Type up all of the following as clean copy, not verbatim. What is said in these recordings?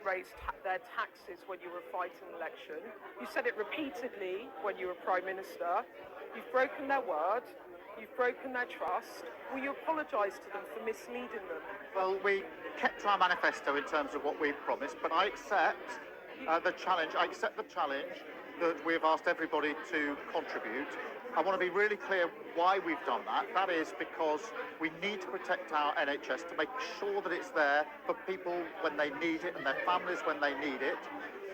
raise their taxes when you were fighting an election. You said it repeatedly when you were Prime Minister. You've broken their word. You've broken their trust. Will you apologise to them for misleading them? Well, we kept our manifesto in terms of what we promised, but I accept the challenge. I accept the challenge that we've asked everybody to contribute. I want to be really clear why we've done that. That is because we need to protect our NHS to make sure that it's there for people when they need it and their families when they need it.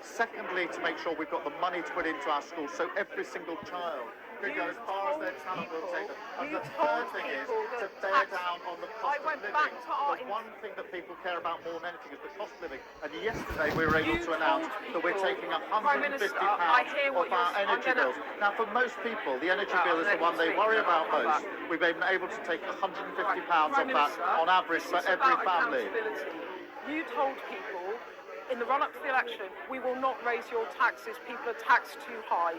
Secondly, to make sure we've got the money to put into our schools so every single child can go as far as their talent will take them. And the third thing is to bear down on the cost of living. The one thing that people care about more than anything is the cost of living. And yesterday we were able to announce that we're taking £150 off our energy bills. Now, for most people, the energy bill is the one they worry about most. We've been able to take £150 off that on average for every family. You told people in the run-up to the election, we will not raise your taxes, people are taxed too high.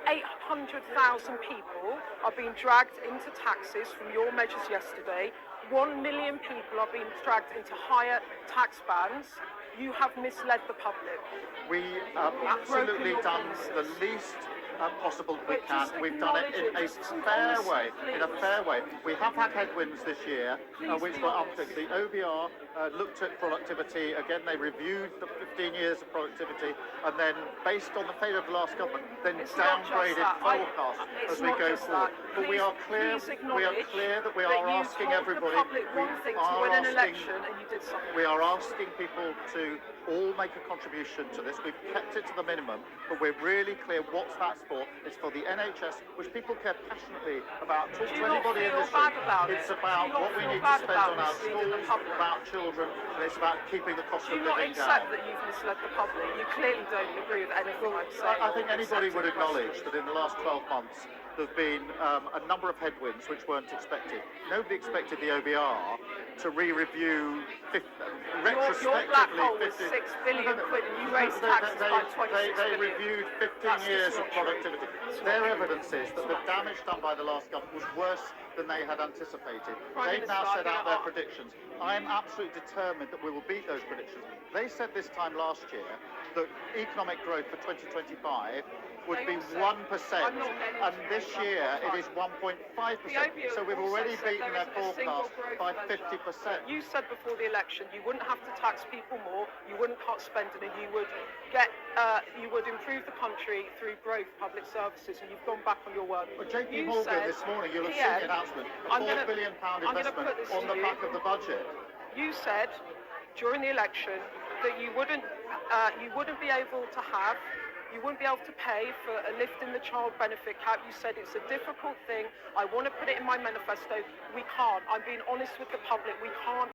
800,000 people are being dragged into taxes from your measures yesterday. 1 million people are being dragged into higher tax bands. You have misled the public. We have absolutely done the least possible we can. We've done it in a fair way. We have had headwinds this year, which were up to the OBR looked at productivity. Again, they reviewed the 15 years of productivity, and then, based on the failure of the last government, then downgraded forecasts as we go forward. But we are clear. We are clear that we are asking everybody. We are asking people to all make a contribution to this. We've kept it to the minimum, but we're really clear what's that for. It's for the NHS, which people care passionately about. Talk to anybody in this room. It's about what we need to spend on our schools, about children, and it's about keeping the cost of living down. Do you not accept that you've misled the public? You clearly don't agree with anything I'm saying. I think anybody would acknowledge that in the last 12 months there's been a number of headwinds which weren't expected. Nobody expected the OBR to re-review retrospectively. Your black hole was 6 billion quid and you raised taxes by 26 They billion. reviewed 15 years of productivity. Their evidence is that the damage done by the last government was worse than they had anticipated. They've now set out their predictions. I am absolutely determined that we will beat those predictions. They said this time last year that economic growth for 2025 would be 1%, and this year it is 1.5%. So we've already beaten their forecast by 50%. You said before the election you wouldn't have to tax people more, you wouldn't cut spending, and you would improve the country through growth, public services, and you've gone back on your word. Well, JP Morgan this morning, you'll have seen the announcement, a £4 billion investment on the back of the budget. You said during the election that you wouldn't be able to have. You wouldn't be able to pay for a lift in the child benefit cap. You said it's a difficult thing. I want to put it in my manifesto. We can't. I'm being honest with the public. We can't.